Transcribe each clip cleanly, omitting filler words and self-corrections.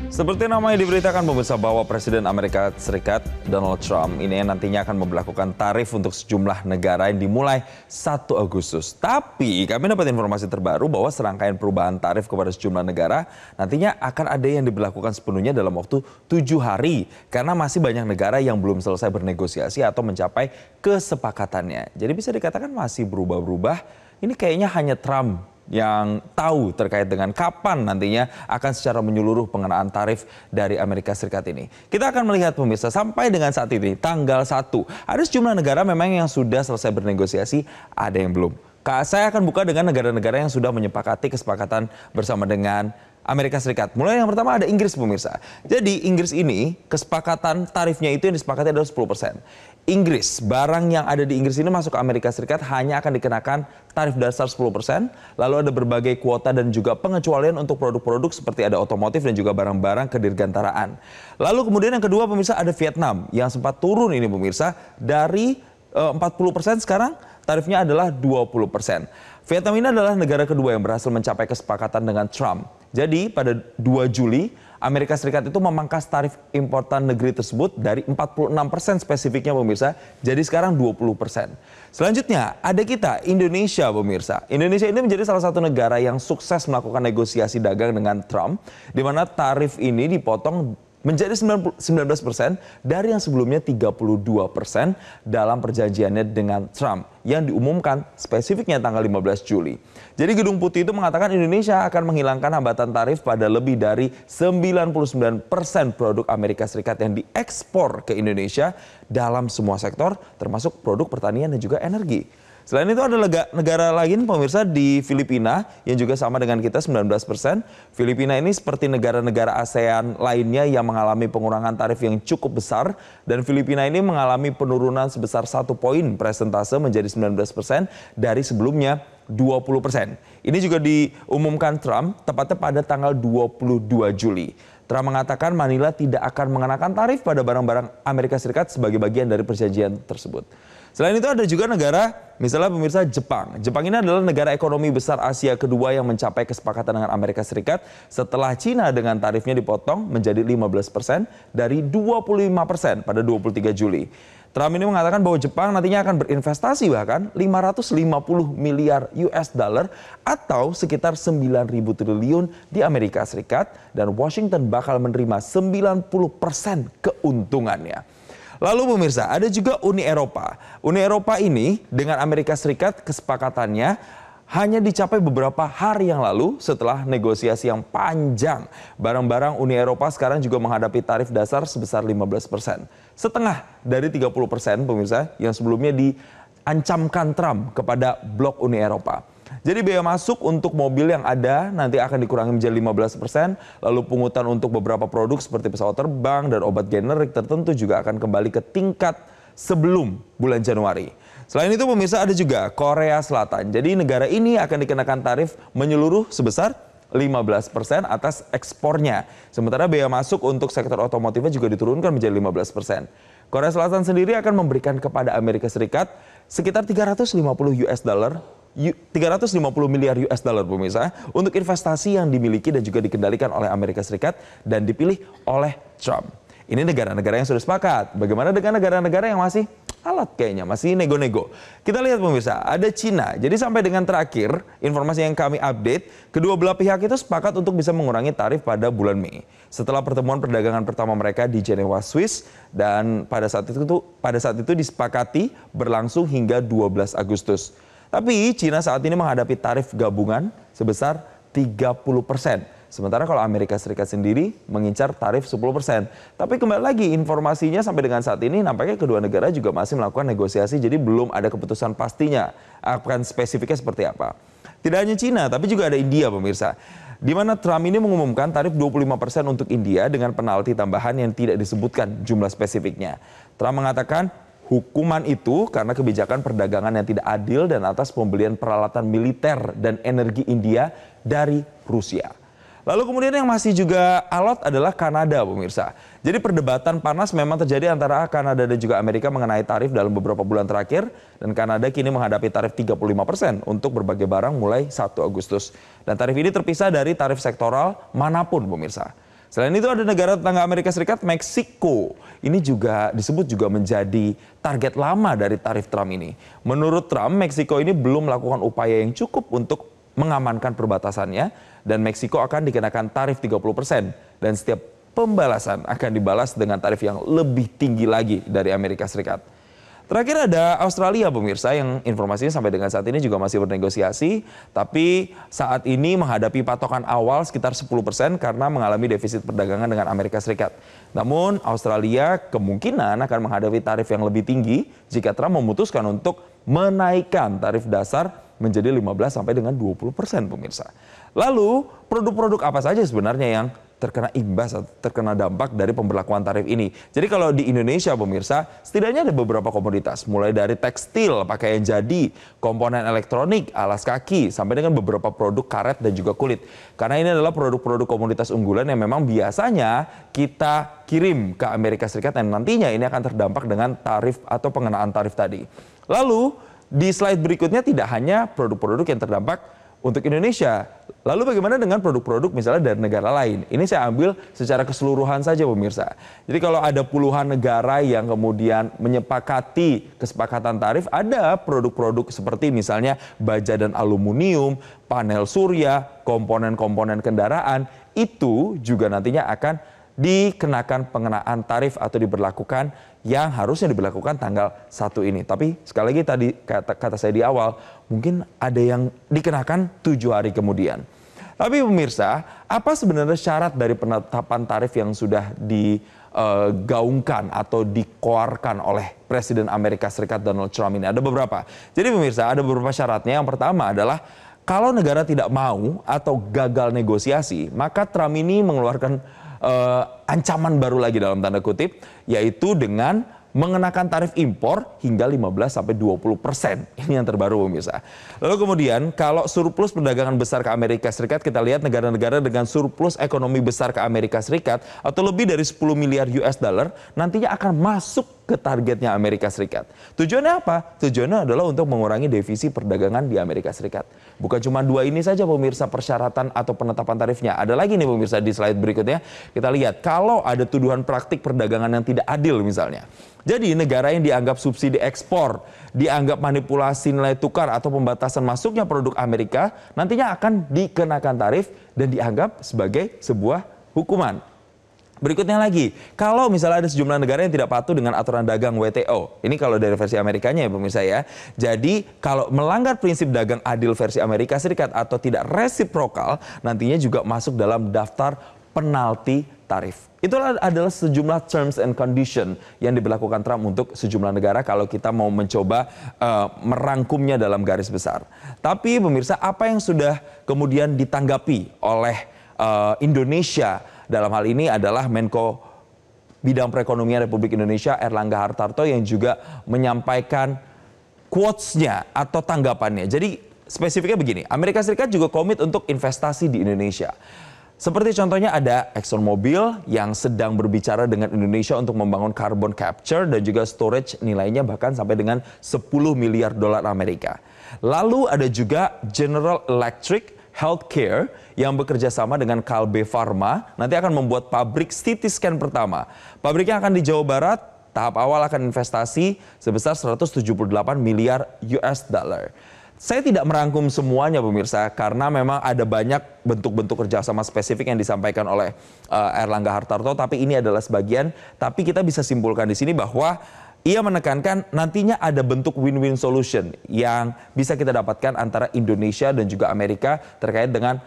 Seperti namanya diberitakan pemirsa bahwa Presiden Amerika Serikat Donald Trump ini nantinya akan memberlakukan tarif untuk sejumlah negara yang dimulai 1 Agustus. Tapi kami dapat informasi terbaru bahwa serangkaian perubahan tarif kepada sejumlah negara nantinya akan ada yang diberlakukan sepenuhnya dalam waktu 7 hari. Karena masih banyak negara yang belum selesai bernegosiasi atau mencapai kesepakatannya. Jadi bisa dikatakan masih berubah-ubah. Ini kayaknya hanya Trump yang tahu terkait dengan kapan nantinya akan secara menyeluruh pengenaan tarif dari Amerika Serikat ini. Kita akan melihat pemirsa sampai dengan saat ini tanggal 1. Ada sejumlah negara memang yang sudah selesai bernegosiasi, ada yang belum. Saya akan buka dengan negara-negara yang sudah menyepakati kesepakatan bersama dengan Amerika Serikat. Mulai yang pertama ada Inggris pemirsa. Jadi Inggris ini kesepakatan tarifnya itu yang disepakati adalah 10%. Inggris, barang yang ada di Inggris ini masuk ke Amerika Serikat hanya akan dikenakan tarif dasar 10%. Lalu ada berbagai kuota dan juga pengecualian untuk produk-produk seperti ada otomotif dan juga barang-barang kedirgantaraan. Lalu kemudian yang kedua pemirsa ada Vietnam yang sempat turun ini pemirsa dari 40% sekarang tarifnya adalah 20%. Vietnam ini adalah negara kedua yang berhasil mencapai kesepakatan dengan Trump. Jadi pada 2 Juli, Amerika Serikat itu memangkas tarif importan negeri tersebut dari 46% spesifiknya pemirsa, jadi sekarang 20%. Selanjutnya ada kita, Indonesia pemirsa. Indonesia ini menjadi salah satu negara yang sukses melakukan negosiasi dagang dengan Trump, di mana tarif ini dipotong menjadi 19% dari yang sebelumnya 32% dalam perjanjiannya dengan Trump yang diumumkan spesifiknya tanggal 15 Juli. Jadi Gedung Putih itu mengatakan Indonesia akan menghilangkan hambatan tarif pada lebih dari 99% produk Amerika Serikat yang diekspor ke Indonesia dalam semua sektor termasuk produk pertanian dan juga energi. Selain itu ada negara lain pemirsa di Filipina yang juga sama dengan kita 19%. Filipina ini seperti negara-negara ASEAN lainnya yang mengalami pengurangan tarif yang cukup besar. Dan Filipina ini mengalami penurunan sebesar 1 poin persentase menjadi 19% dari sebelumnya 20%. Ini juga diumumkan Trump tepatnya pada tanggal 22 Juli. Trump mengatakan Manila tidak akan mengenakan tarif pada barang-barang Amerika Serikat sebagai bagian dari perjanjian tersebut. Selain itu ada juga negara, misalnya pemirsa Jepang. Jepang ini adalah negara ekonomi besar Asia kedua yang mencapai kesepakatan dengan Amerika Serikat setelah Cina dengan tarifnya dipotong menjadi 15% dari 25% pada 23 Juli. Trump ini mengatakan bahwa Jepang nantinya akan berinvestasi bahkan 550 miliar US dollar atau sekitar 9.000 triliun di Amerika Serikat dan Washington bakal menerima 90% keuntungannya. Lalu pemirsa, ada juga Uni Eropa. Uni Eropa ini dengan Amerika Serikat kesepakatannya hanya dicapai beberapa hari yang lalu setelah negosiasi yang panjang. Barang-barang Uni Eropa sekarang juga menghadapi tarif dasar sebesar 15%. Setengah dari 30% pemirsa yang sebelumnya diancamkan Trump kepada blok Uni Eropa. Jadi biaya masuk untuk mobil yang ada nanti akan dikurangi menjadi 15%, lalu pungutan untuk beberapa produk seperti pesawat terbang dan obat generik tertentu juga akan kembali ke tingkat sebelum bulan Januari. Selain itu pemirsa ada juga Korea Selatan. Jadi negara ini akan dikenakan tarif menyeluruh sebesar 15% atas ekspornya. Sementara biaya masuk untuk sektor otomotifnya juga diturunkan menjadi 15%. Korea Selatan sendiri akan memberikan kepada Amerika Serikat sekitar 350 miliar US dollar pemirsa untuk investasi yang dimiliki dan juga dikendalikan oleh Amerika Serikat dan dipilih oleh Trump. Ini negara-negara yang sudah sepakat. Bagaimana dengan negara-negara yang masih alat kayaknya, masih nego-nego. Kita lihat pemirsa, ada Cina. Jadi sampai dengan terakhir, informasi yang kami update, kedua belah pihak itu sepakat untuk bisa mengurangi tarif pada bulan Mei. Setelah pertemuan perdagangan pertama mereka di Jenewa, Swiss, dan pada saat itu disepakati berlangsung hingga 12 Agustus. Tapi Cina saat ini menghadapi tarif gabungan sebesar 30%. Sementara kalau Amerika Serikat sendiri mengincar tarif 10%. Tapi kembali lagi informasinya sampai dengan saat ini nampaknya kedua negara juga masih melakukan negosiasi. Jadi belum ada keputusan pastinya akan spesifiknya seperti apa. Tidak hanya Cina tapi juga ada India pemirsa. Di mana Trump ini mengumumkan tarif 25% untuk India dengan penalti tambahan yang tidak disebutkan jumlah spesifiknya. Trump mengatakan hukuman itu karena kebijakan perdagangan yang tidak adil dan atas pembelian peralatan militer dan energi India dari Rusia. Lalu kemudian yang masih juga alot adalah Kanada pemirsa. Jadi perdebatan panas memang terjadi antara Kanada dan juga Amerika mengenai tarif dalam beberapa bulan terakhir. Dan Kanada kini menghadapi tarif 35% untuk berbagai barang mulai 1 Agustus. Dan tarif ini terpisah dari tarif sektoral manapun pemirsa. Selain itu ada negara tetangga Amerika Serikat, Meksiko. Ini juga disebut juga menjadi target lama dari tarif Trump ini. Menurut Trump, Meksiko ini belum melakukan upaya yang cukup untuk mengamankan perbatasannya dan Meksiko akan dikenakan tarif 30% dan setiap pembalasan akan dibalas dengan tarif yang lebih tinggi lagi dari Amerika Serikat. Terakhir ada Australia pemirsa yang informasinya sampai dengan saat ini juga masih bernegosiasi, tapi saat ini menghadapi patokan awal sekitar 10% karena mengalami defisit perdagangan dengan Amerika Serikat. Namun Australia kemungkinan akan menghadapi tarif yang lebih tinggi jika Trump memutuskan untuk menaikkan tarif dasar menjadi 15 sampai dengan 20% pemirsa. Lalu produk-produk apa saja sebenarnya yang terkena imbas atau terkena dampak dari pemberlakuan tarif ini. Jadi kalau di Indonesia pemirsa, setidaknya ada beberapa komoditas, mulai dari tekstil, pakaian jadi, komponen elektronik, alas kaki, sampai dengan beberapa produk karet dan juga kulit. Karena ini adalah produk-produk komoditas unggulan yang memang biasanya kita kirim ke Amerika Serikat dan nantinya ini akan terdampak dengan tarif atau pengenaan tarif tadi. Lalu di slide berikutnya tidak hanya produk-produk yang terdampak untuk Indonesia. Lalu bagaimana dengan produk-produk misalnya dari negara lain? Ini saya ambil secara keseluruhan saja pemirsa. Jadi kalau ada puluhan negara yang kemudian menyepakati kesepakatan tarif, ada produk-produk seperti misalnya baja dan aluminium, panel surya, komponen-komponen kendaraan, itu juga nantinya akan dikenakan pengenaan tarif atau diberlakukan yang harusnya diberlakukan tanggal 1 ini. Tapi sekali lagi tadi kata saya di awal, mungkin ada yang dikenakan 7 hari kemudian. Tapi pemirsa, apa sebenarnya syarat dari penetapan tarif yang sudah digaungkan atau dikeluarkan oleh Presiden Amerika Serikat Donald Trump ini? Ada beberapa. Jadi pemirsa, ada beberapa syaratnya. Yang pertama adalah kalau negara tidak mau atau gagal negosiasi, maka Trump ini mengeluarkan ancaman baru lagi dalam tanda kutip, yaitu dengan mengenakan tarif impor hingga 15-20%. Ini yang terbaru pemirsa. Lalu kemudian kalau surplus perdagangan besar ke Amerika Serikat, kita lihat negara-negara dengan surplus ekonomi besar ke Amerika Serikat atau lebih dari 10 miliar US dollar nantinya akan masuk ke targetnya Amerika Serikat. Tujuannya apa? Tujuannya adalah untuk mengurangi defisit perdagangan di Amerika Serikat. Bukan cuma 2 ini saja pemirsa persyaratan atau penetapan tarifnya. Ada lagi nih pemirsa di slide berikutnya. Kita lihat kalau ada tuduhan praktik perdagangan yang tidak adil misalnya. Jadi negara yang dianggap subsidi ekspor, dianggap manipulasi nilai tukar atau pembatasan masuknya produk Amerika nantinya akan dikenakan tarif dan dianggap sebagai sebuah hukuman. Berikutnya lagi, kalau misalnya ada sejumlah negara yang tidak patuh dengan aturan dagang WTO. Ini kalau dari versi Amerikanya ya pemirsa ya. Jadi kalau melanggar prinsip dagang adil versi Amerika Serikat atau tidak resiprokal, nantinya juga masuk dalam daftar penalti tarif. Itulah adalah sejumlah terms and condition yang diberlakukan Trump untuk sejumlah negara kalau kita mau mencoba merangkumnya dalam garis besar. Tapi pemirsa, apa yang sudah kemudian ditanggapi oleh Indonesia dalam hal ini adalah Menko Bidang Perekonomian Republik Indonesia Erlangga Hartarto yang juga menyampaikan quotes-nya atau tanggapannya. Jadi spesifiknya begini, Amerika Serikat juga komit untuk investasi di Indonesia. Seperti contohnya ada ExxonMobil yang sedang berbicara dengan Indonesia untuk membangun carbon capture dan juga storage nilainya bahkan sampai dengan 10 miliar dolar Amerika. Lalu ada juga General Electric Healthcare yang bekerja sama dengan Kalbe Pharma nanti akan membuat pabrik CT scan pertama. Pabriknya akan di Jawa Barat, tahap awal akan investasi sebesar 178 miliar US dollar. Saya tidak merangkum semuanya pemirsa karena memang ada banyak bentuk-bentuk kerjasama spesifik yang disampaikan oleh Erlangga Hartarto, tapi ini adalah sebagian. Tapi kita bisa simpulkan di sini bahwa ia menekankan nantinya ada bentuk win-win solution yang bisa kita dapatkan antara Indonesia dan juga Amerika terkait dengan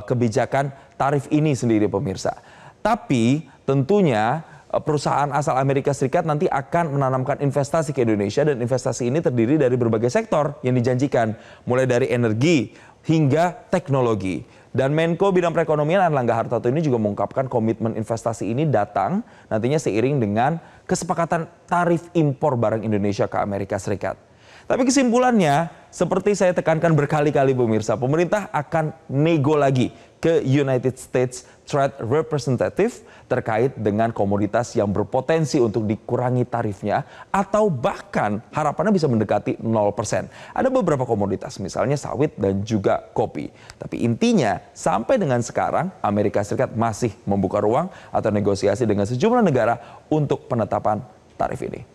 kebijakan tarif ini sendiri pemirsa. Tapi tentunya perusahaan asal Amerika Serikat nanti akan menanamkan investasi ke Indonesia dan investasi ini terdiri dari berbagai sektor yang dijanjikan, mulai dari energi hingga teknologi. Dan Menko Bidang Perekonomian Erlangga Hartarto ini juga mengungkapkan komitmen investasi ini datang nantinya seiring dengan kesepakatan tarif impor barang Indonesia ke Amerika Serikat. Tapi kesimpulannya, seperti saya tekankan berkali-kali pemirsa, pemerintah akan nego lagi ke United States Trade Representative terkait dengan komoditas yang berpotensi untuk dikurangi tarifnya atau bahkan harapannya bisa mendekati 0%. Ada beberapa komoditas misalnya sawit dan juga kopi. Tapi intinya sampai dengan sekarang Amerika Serikat masih membuka ruang atau negosiasi dengan sejumlah negara untuk penetapan tarif ini.